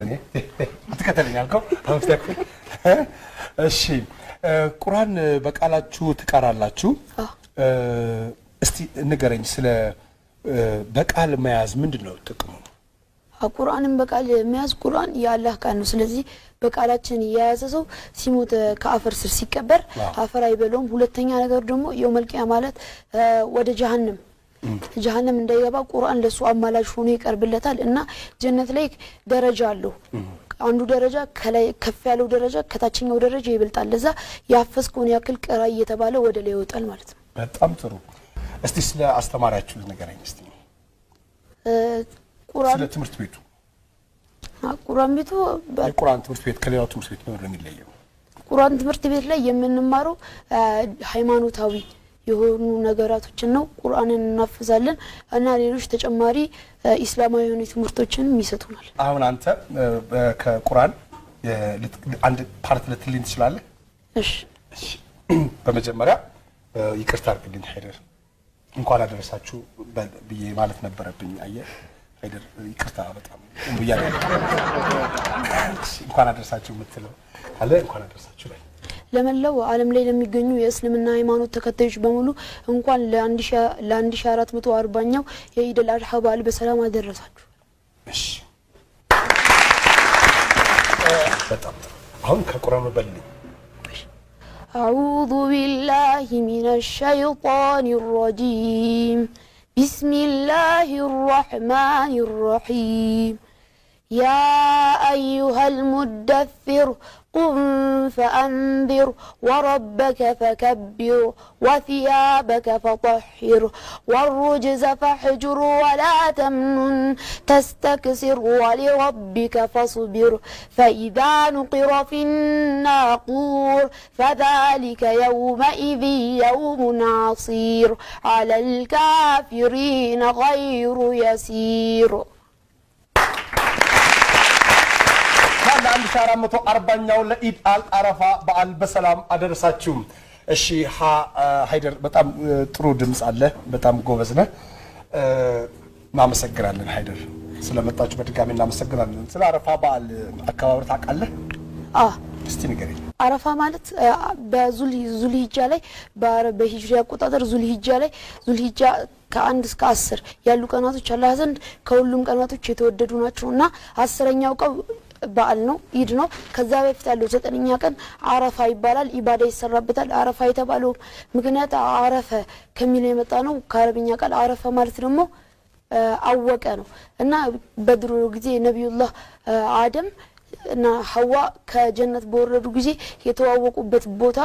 ተከተለኝ አልከው አውስተክ እሺ ቁርአን በቃላችሁ ትቀራላችሁ እስቲ ንገረኝ ስለ በቃል መያዝ ምንድነው ጥቅሙ ቁርአንን በቃል መያዝ ቁርአን የአላህ ቃል ነው ስለዚህ በቃላችን የያዘ ሰው ሲሞት ከአፈር ስር ሲቀበር አፈር አይበለውም ሁለተኛ ነገር ደግሞ የውመል ቂያማ ማለት ወደ ጀሃነም እንዳይገባ ቁርአን ለሱ አማላጅ ሆኖ ይቀርብለታል እና ጀነት ላይ ደረጃ አለው አንዱ ደረጃ ከላይ ከፍ ያለው ደረጃ ከታችኛው ደረጃ ይበልጣል ለዛ ያፈስከውን ያክል ቀራ እየተባለ ወደ ላይ ይወጣል ማለት ነው በጣም ጥሩ እስቲ ስለ አስተማሪያችሁ ንገረኝ እስቲ ቁርአን ስለ ትምህርት ቤቱ ቁርአን ቤቱ ቁርአን ትምህርት ቤት ከሌላው ትምህርት ቤት ነው የሚለየው ቁርአን ትምህርት ቤት ላይ የምንማረው ሃይማኖታዊ የሆኑ ነገራቶችን ነው ቁርአንን እናፈዛለን እና ሌሎች ተጨማሪ እስላማዊ የሆኑ ትምህርቶችንም ይሰጡናል አሁን አንተ ከቁርአን አንድ ፓርት ልትልኝ ትችላለህ እሺ በመጀመሪያ ይቅርታ አድርግልኝ ሀይደር እንኳን አደረሳችሁ ብዬ ማለት ነበረብኝ አየህ ሀይደር ይቅርታ በጣም ብያለሁ እንኳን አደረሳችሁ የምትለው አለ እንኳን አደረሳችሁ ላይ ለመላው ዓለም ላይ ለሚገኙ የእስልምና ሃይማኖት ተከታዮች በሙሉ እንኳን ለ1440ኛው የኢድ አልአድሃ በዓል በሰላም አደረሳችሁ እሺ በጣም አሁን ከቁርአኑ በልኝ أعوذ بالله من الشيطان الرجيم بسم الله الرحمن الرحيم يا أيها المدثر قم فأنذر وربك فكبر وثيابك فطهر والرجز فاهجر ولا تمنن تستكثر ولربك فاصبر فإذا نقر في الناقور فذلك يومئذ يوم عصير على الكافرين غير يسير ለአንድ 1440ኛው ለኢድ አልአረፋ በዓል በሰላም አደረሳችሁ እሺ ሀይደር በጣም ጥሩ ድምጽ አለ በጣም ጎበዝ ነህ እናመሰግናለን ሀይደር ስለመጣችሁ በድጋሚ እናመሰግናለን ስለ አረፋ በዓል አከባበር ታውቃለህ እስቲ ንገረኝ አረፋ ማለት በዙልሂጃ ላይ በሂጅሪ አቆጣጠር ዙልሂጃ ከ1 እስከ 10 ያሉ ቀናቶች አላህ ዘንድ ከሁሉም ቀናቶች የተወደዱ ናቸውና 10ኛው ቀን በዓል ነው ኢድ ነው ከዛ በፊት ያለው 9ኛ ቀን አረፋ ይባላል ኢባዳ ይሰራበታል አረፋ የተባለው ምክንያት አረፈ ከሚለው የመጣ ነው ከአረብኛ ቃል አረፈ ማለት ደግሞ አወቀ ነው እና በድሮ ጊዜ ነብዩላህ አደም እና ሐዋ ከጀነት በወረዱ ጊዜ የተዋወቁበት ቦታ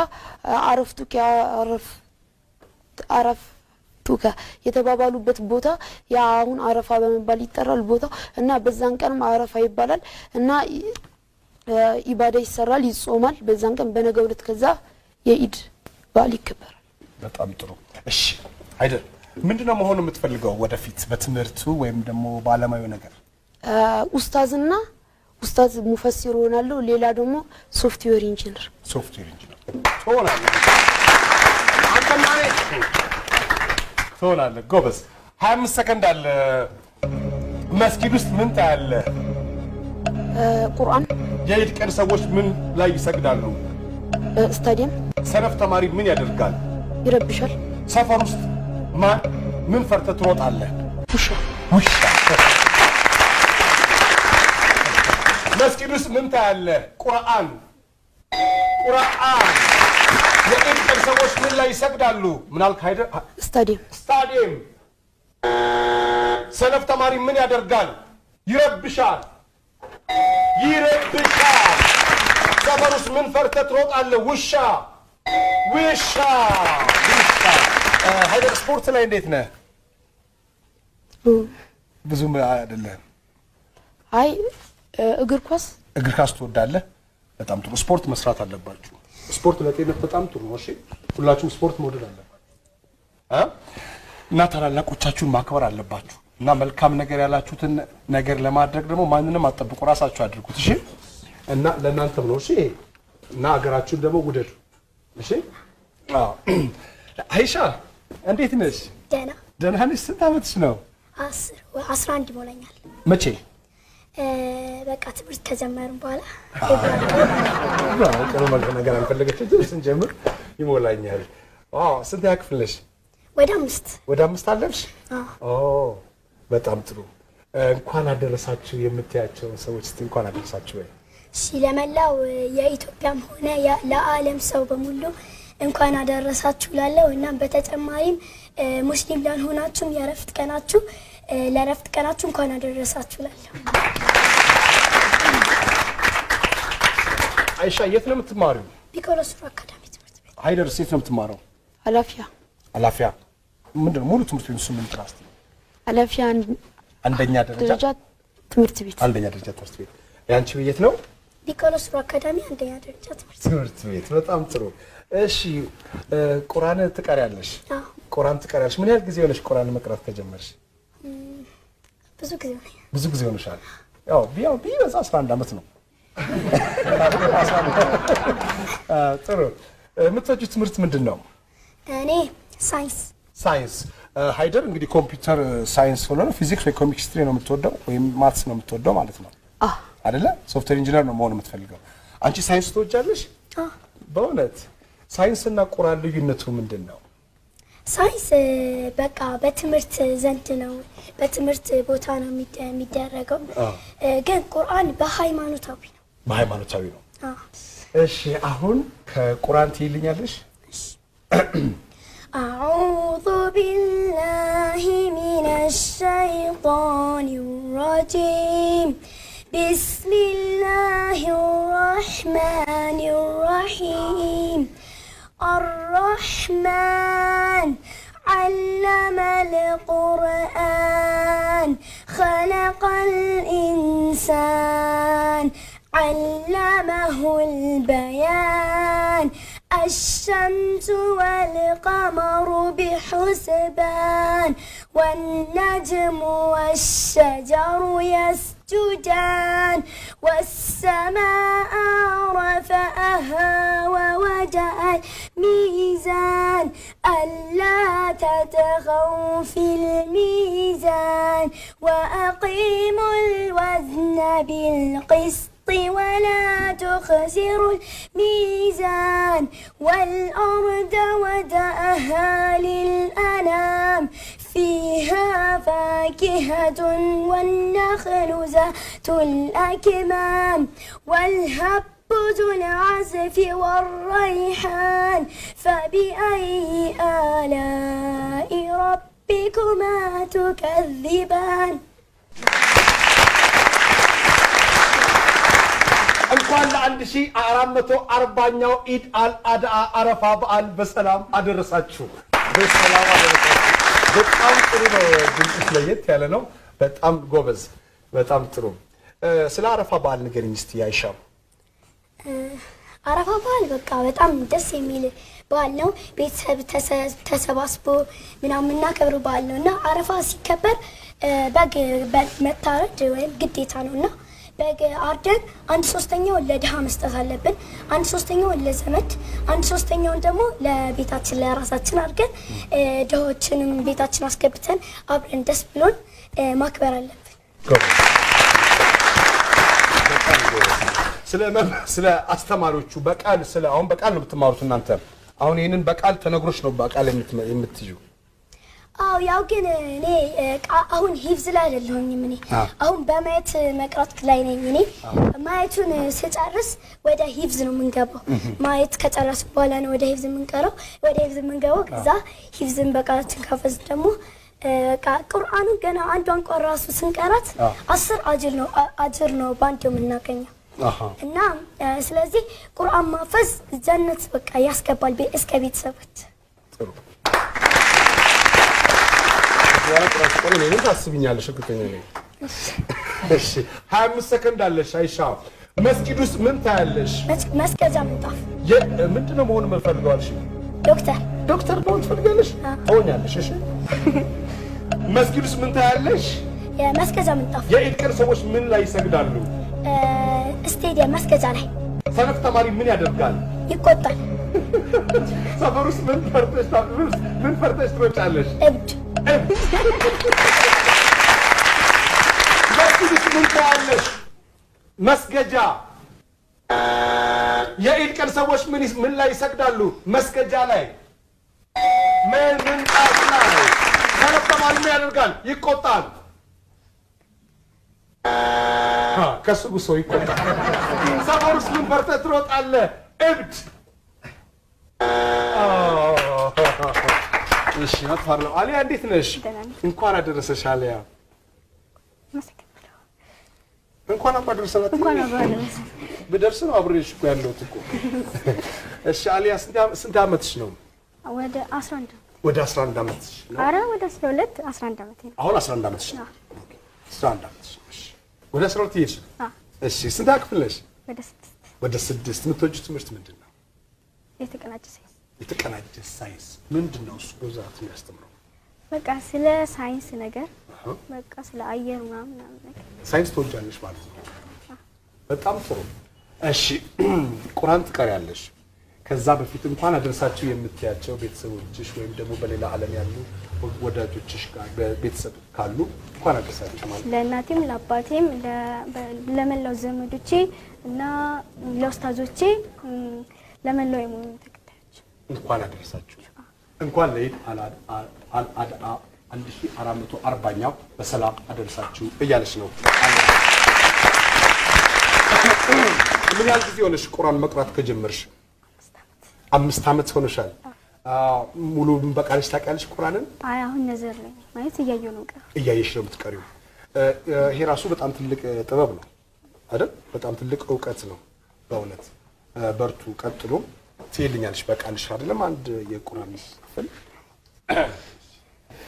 አረፍቱከ የተባባሉበት ቦታ ያ አሁን አረፋ በመባል ይጠራል ቦታው እና በዛን ቀንም አረፋ ይባላል እና ኢባዳ ይሰራል ይጾማል በዛን ቀን በነገው ዕለት ከዛ የኢድ በዓል ይከበራል በጣም ጥሩ እሺ አይደል ምንድነው መሆን የምትፈልገው ወደፊት በትምህርቱ ወይም ደግሞ ባለማዩ ነገር ኡስታዝ ሙፈሲር ሆናለሁ ሌላ ደግሞ ሶፍትዌር ኢንጂነር ሆናለህ ጎበዝ 25 ሰከንድ አለ መስጊድ ውስጥ ምን ታያለ ቁርአን የኢድ ቀን ሰዎች ምን ላይ ይሰግዳሉ ስታዲየም ሰነፍ ተማሪ ምን ያደርጋል ይረብሻል ሰፈር ውስጥ ምን ፈርተህ ትሮጣለህ ውሻ መስጊድ ውስጥ ምን ታያለ ቁርአን የኢድ ቀን ሰዎች ምን ላይ ይሰግዳሉ ምን አልክ አይደል ስታዲየም ሰነፍ ተማሪ ምን ያደርጋል ይረብሻል ሰፈር ውስጥ ምን ፈርተህ ትሮጣለህ ውሻ ሀይደር ስፖርት ላይ እንዴት ነህ ብዙም አይደለም አይ እግር ኳስ ትወዳለህ በጣም ጥሩ ስፖርት መስራት አለባችሁ ስፖርት ለጤንነት በጣም ጥሩ ነው እሺ ሁላችሁም ስፖርት መውደድ አለባችሁ እና ታላላቆቻችሁን ማክበር አለባችሁ እና መልካም ነገር ያላችሁትን ነገር ለማድረግ ደግሞ ማንንም አትጠብቁ ራሳችሁ አድርጉት እሺ እና ለእናንተም ነው እሺ እና ሀገራችሁን ደግሞ ውደዱ እሺ አይሻ እንዴት ነሽ ደህና ነሽ ስንት ዓመትሽ ነው 11 ይሞላኛል መቼ በቃ ትምህርት ከጀመርን በኋላ ጥሩ ነገር አልፈለገችም ስንጀምር ይሞላኛል። ስንት ክፍል ነሽ? ወደ 5 አለሽ? በጣም ጥሩ። እንኳን አደረሳችሁ የምትያቸው ሰዎች እስቲ እንኳን አደረሳችሁ ወይ? እሺ ለመላው የኢትዮጵያም ሆነ ለዓለም ሰው በሙሉ እንኳን አደረሳችሁ ላለው እና በተጨማሪም ሙስሊም ላልሆናችሁም የረፍት ቀናችሁ ለረፍት ቀናችሁ እንኳን አደረሳችሁ ላለው። አይሻ የት ነው የምትማሪው? ቢኮሎስ አካዳሚ ትምህርት ቤት። ሃይደርስ የት ነው የምትማረው? አላፊያ ምንድነው ሙሉ ትምህርት ቤቱ ምን ክላስ ነው? አላፊያ አንደኛ ደረጃ ትምህርት ቤት። አንደኛ ደረጃ ትምህርት ቤት። ያንቺ የት ነው? ቢኮሎስ አካዳሚ አንደኛ ደረጃ ትምህርት ቤት። በጣም ጥሩ። እሺ ቁርአን ትቀሪያለሽ? ቁርአን ትቀሪያለሽ። ምን ያህል ጊዜ ሆነሽ ቁርአን መቅራት ከጀመርሽ? ብዙ ጊዜ ሆነሻል። ያው ቢበዛ 11 ዓመት ነው። ጥሩ። የምትወጂው ትምህርት ምንድን ነው? እኔ ሳይንስ። ሃይደር እንግዲህ ኮምፒውተር ሳይንስ ሆኖ ፊዚክስ ወይ ኬሚስትሪ ነው የምትወደው ወይም ማትስ ነው የምትወደው ማለት ነው አይደለ? ሶፍትዌር ኢንጂነር ነው መሆን የምትፈልገው። አንቺ ሳይንስ ትወጃለሽ? በእውነት ሳይንስና ቁርአን ልዩነቱ ምንድን ነው? ሳይንስ በቃ በትምህርት ዘንድ ነው፣ በትምህርት ቦታ ነው የሚደረገው። ግን ቁርአን በሃይማኖታዊ ነው። እሺ አሁን ከቁርአን ትይልኛለሽ? أعوذ بالله من الشيطان الرجيم بسم الله الرحمن الرحيم الرحمن علم القرآن خلق الإنسان علمه البيان الشمس والقمر بحسبان والنجم والشجر يسجدان والسماء رفعها ووضع الميزان ألا تطغوا في الميزان وأقيموا الوزن بالقسط ولا تخسروا الميزان والأرض وضعها للأنام فيها فاكهة والنخل ذات الأكمام والهب ذو العصف والريحان فبأي آلاء ربكما تكذبان؟ እንኳን ለ1440ኛው ኢድ አልአድሃ አረፋ በዓል በሰላም አደረሳችሁ። በጣም ጥሩ ነው። ድምጽ ለየት ያለ ነው። በጣም ጎበዝ። በጣም ጥሩ። ስለ አረፋ በዓል ንገሪኝ እስቲ አይሻ። አረፋ በዓል በቃ በጣም ደስ የሚል በዓል ነው። ቤተሰብ ተሰባስቦ ምናምን እናከብረው በዓል ነውና አረፋ ሲከበር በግ መታረድ ወይም ግዴታ ነውና በግ አርደን 1/3ኛውን ለድሃ መስጠት አለብን። 1/3ኛውን ለዘመድ፣ 1/3ኛውን ደግሞ ለቤታችን ለራሳችን አድርገን ድሆችንም ቤታችን አስገብተን አብረን ደስ ብሎን ማክበር አለብን። ስለ አስተማሪዎቹ በቃል አሁን በቃል ነው የምትማሩት እናንተ። አሁን ይሄንን በቃል ተነግሮሽ ነው በቃል የምትይዩ? አው ያው ግን እኔ አሁን ሂፍዝ ላይ አይደለሁኝም። እኔ አሁን በማየት መቅራት ላይ ነኝ። እኔ ማየቱን ስጨርስ ወደ ሂፍዝ ነው የምንገባው። ማየት ከጨረስ በኋላ ነው ወደ ሂፍዝ የምንቀረው። ወደ ሂፍዝ የምንገባው ከዛ ሂፍዝን በቃላችን ካፈዝ ደግሞ ቁርአኑን ገና አንዷን ቆራሱ ስንቀራት 10 አጅር ነው ባንዴ የምናገኘው። እና ስለዚህ ቁርአን ማፈዝ ጀነት በቃ ያስገባል እስከ ቤተሰቦች። ጥሩ ቁርአን ቆይ ነኝ ታስብኛለሽ እርግጠኛ ነኝ። እሺ 25 ሰከንድ አለሽ አይሻ። መስጊድ ውስጥ ምን ታያለሽ? መስገጃ ምንጣፍ። ምንድነው መሆን የምትፈልጊው? ዶክተር መሆን ትፈልጊያለሽ? ትሆኛለሽ። እሺ መስጊድ ውስጥ ምን ታያለሽ? የመስገጃ ምንጣፍ። የኢድ ቀን ሰዎች ምን ላይ ይሰግዳሉ? ስቴዲየም መስገጃ ላይ። ሰነፍ ተማሪ ምን ያደርጋል? ይቆጣል። ሰፈር ውስጥ ምን ፈርተሽ ትሮጫለሽ? እብድ። ምን ታያለሽ? መስገጃ። የኢድ ቀን ሰዎች ምን ላይ ይሰግዳሉ? መስገጃ ላይ። ምንጣፍ ላይ። ሰነፍ ተማሪ ምን ያደርጋል? ይቆጣል። ከሱ ብሶ ይቆጣል። ሰፈር ውስጥ ምን ፈርተህ ትሮጣለህ? እብድ። እሺ አትፈራም። አሊያ እንዴት ነሽ? እንኳን አደረሰሽ አሊያ። እንኳን አደረሰናት። እንኳን አደረሰ። ብደርስ ነው አብሬሽ እኮ ያለሁት እኮ። እሺ አሊያ ስንት ዓመትሽ ነው? ወደ 11 ወደ 11 ዓመትሽ ነው? ኧረ ወደ 12 11 ዓመቴ ነው። አሁን 11 ዓመትሽ ነው? 11 ዓመትሽ ነው። እሺ ወደ 12 ይሄሽ? እሺ ስንት ክፍል ነሽ? ወደ 6 የምትወጂው ትምህርት ምንድን ነው? የተቀናጀ ሳይንስ። የተቀናጀ ሳይንስ ምንድን ነው እሱ? በዛት የሚያስተምረው በቃ ስለ ሳይንስ ነገር በቃ ስለ አየር ምናምን ነገር። ሳይንስ ትወጃለሽ ማለት ነው? በጣም ጥሩ። እሺ ቁርአን ትቀሪያለሽ? ከዛ በፊት እንኳን አደረሳችሁ የምትያቸው ቤተሰቦችሽ ወይም ደግሞ በሌላ ዓለም ያሉ ወዳጆችሽ ጋር ቤተሰብ ካሉ እንኳን አደረሳችሁ ማለት ነው? ለእናቴም ለአባቴም ለመላው ዘመዶቼ እና ለኡስታዞቼ ለመላው የሙሉ ተከታዮች እንኳን አደረሳችሁ። እንኳን ለኢድ አልአድሃ 1440ኛው በሰላም አደረሳችሁ እያለች ነው። ምን ያህል ጊዜ ሆነሽ ቁርአን መቅራት ከጀመርሽ? 5 ዓመት ሆነሻል። ሙሉ በቃልሽ ታውቂያለሽ ቁርአንን? አይ አሁን ነዘር ላይ ማለት እያየሁ ነው ቀር እያየሽ ነው የምትቀሪው። ይሄ ራሱ በጣም ትልቅ ጥበብ ነው አይደል? በጣም ትልቅ እውቀት ነው በእውነት። በርቱ፣ ቀጥሎ ትይልኛለሽ በቃልሽ አይደለም? አንድ የቁርአን ክፍል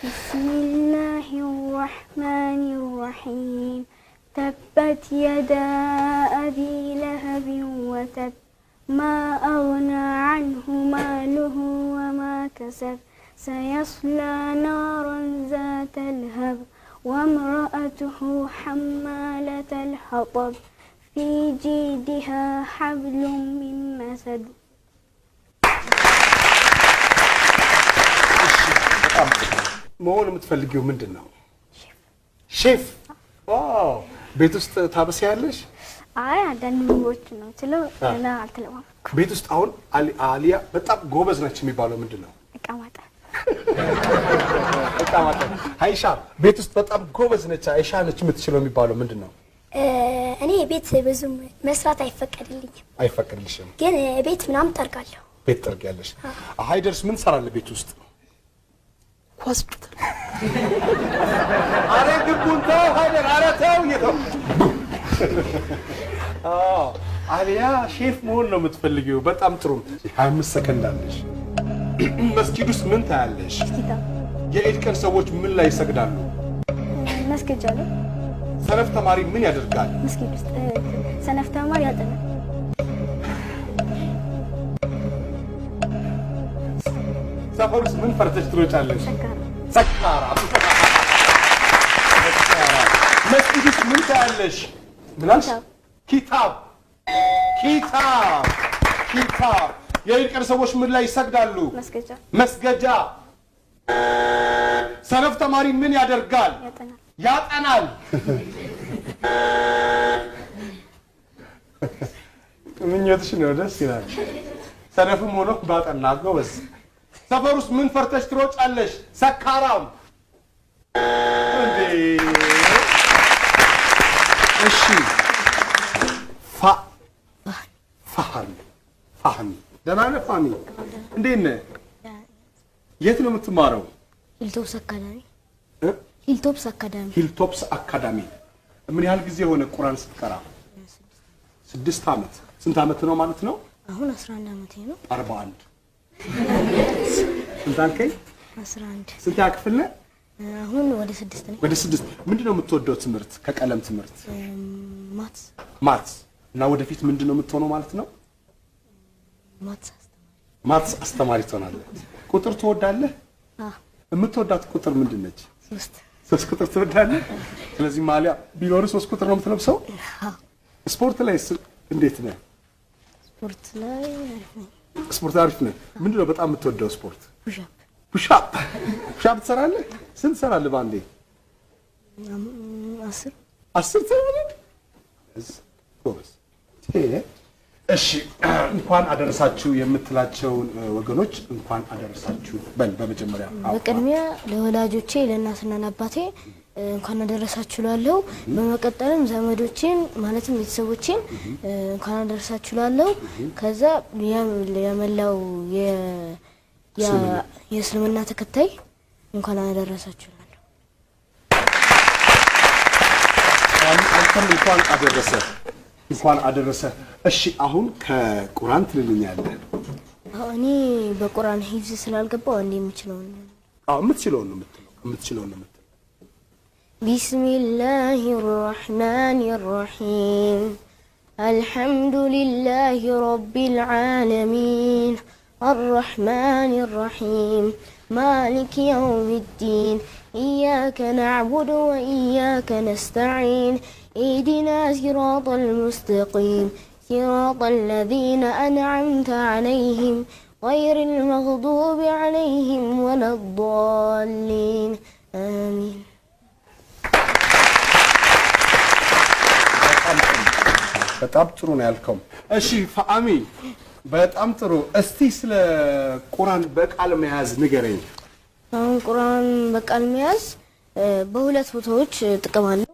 ቢስሚላሂ ራህማኒ ራሂም ተበት የዳ አቢ ለሀብ ወተብ ما أغنى عنه ماله وما كسب سيصلى نارا ذات لهب وامرأته حمالة الحطب في جيدها حبل من مسد. መሆን የምትፈልጊው ምንድን ነው? ሼፍ። ዋው! ቤት ውስጥ ታበስያለሽ? አይ አንዳንድ ምግቦች ነው ስለው እና አልተለማመድኩም። ቤት ውስጥ አሁን አሊያ በጣም ጎበዝ ነች የሚባለው ምንድን ነው? እቃ ማጠብ። እቃ ማጠብ። አይሻ ቤት ውስጥ በጣም ጎበዝ ነች አይሻ ነች የምትችለው የሚባለው ምንድን ነው? እኔ ቤት ብዙም መስራት አይፈቀድልኝም። አይፈቀድልሽም? ግን ቤት ምናምን ጠርጋለሁ። ቤት ጠርጊያለሽ? ሃይደርስ ምን ትሰራለህ ቤት ውስጥ? ኳስ አረ ግቡን ተው ሃይደር፣ አረ ተው ይተው። አሊያ ሼፍ መሆን ነው የምትፈልጊው? በጣም ጥሩ። 25 ሰከንድ አለሽ። መስጊድ ውስጥ ምን ታያለሽ? የኢድ ቀን ሰዎች ምን ላይ ይሰግዳሉ? መስገጃ ላይ። ሰነፍ ተማሪ ምን ያደርጋል? መስጊድ ውስጥ ሰነፍ ተማሪ ያጠናል። ሰፈር ውስጥ ምን ፈርተሽ ትሮጫለሽ? ሰካራ። መስጊድ ውስጥ ምን ታያለሽ? ምናልሽ? ኪታብ። የኢድ ቀን ሰዎች ምን ላይ ይሰግዳሉ? መስገጃ። ሰነፍ ተማሪ ምን ያደርጋል? ያጠናል። ምኞትሽ ነው፣ ደስ ይላል። ሰነፍም ሆኖ ባጠና ጎበዝ። ሰፈር ውስጥ ምን ፈርተሽ ትሮጫለሽ? ሰካራም። እንዴ እሺ ፋህሚ ደህና ነህ? ፋህሚ እንዴት ነህ? የት ነው የምትማረው? ሂልቶፕስ አካዳሚ። ምን ያህል ጊዜ ሆነ ቁርአን ስትቀራ? 6 ዓመት። ስንት ዓመት ነው ማለት ነው? አሁን 11 ዓመቴ ነው። 41 ስንት አልከኝ? 11 ስንት ክፍል ነህ? አሁን ወደ 6 ነኝ። ወደ 6። ምንድነው የምትወደው ትምህርት ከቀለም ትምህርት? ማትስ። እና ወደፊት ምንድነው የምትሆነው ማለት ነው? ማትስ አስተማሪ ትሆናለህ። ቁጥር ትወዳለህ? የምትወዳት ቁጥር ምንድን ነች? 3 ቁጥር ትወዳለህ? ስለዚህ ማሊያ ቢኖር 3 ቁጥር ነው የምትለብሰው? ስፖርት ላይ እንዴት ነህ? ስፖርት አሪፍ ነህ። ምንድነው በጣም የምትወደው ስፖርት? ፑሻፕ ትሰራለህ? ስንት ትሰራለህ ባንዴ? 10 ተብለን ጎበዝ። እሺ እንኳን አደረሳችሁ የምትላቸውን ወገኖች እንኳን አደረሳችሁ በል። በመጀመሪያ በቅድሚያ ለወላጆቼ ለእናትና ለአባቴ እንኳን አደረሳችሁ ላለው። በመቀጠልም ዘመዶቼን ማለትም ቤተሰቦቼን እንኳን አደረሳችሁ ላለው። ከዛ የመላው የእስልምና ተከታይ እንኳን አደረሳችሁ ላለው። አንተም እንኳን አደረሰ እንኳን አደረሰ። እሺ አሁን ከቁርአን ትልልኛለህ? እኔ በቁርአን ሂፍዝ ስላልገባው እንዴ የምችለው ነው። የምትችለው ነው የምትለው። ቢስሚላሂ ራህማኒ ራሂም አልሐምዱሊላሂ ረቢል ዓለሚን አርረሕማኒ ራሂም ማሊክ የውሚዲን ኢያከ ነዕቡዱ ወኢያከ ነስተዒን اهدنا صراط المستقيم صراط الذين أنعمت عليهم غير المغضوب عليهم ولا الضالين آمين. በጣም ጥሩ ነው ያልከው። እሺ ፈአሚ በጣም ጥሩ። እስቲ ስለ ቁርአን በቃል መያዝ ንገረኝ። አሁን ቁርአን በቃል መያዝ በሁለት ቦታዎች ጥቅም አለው።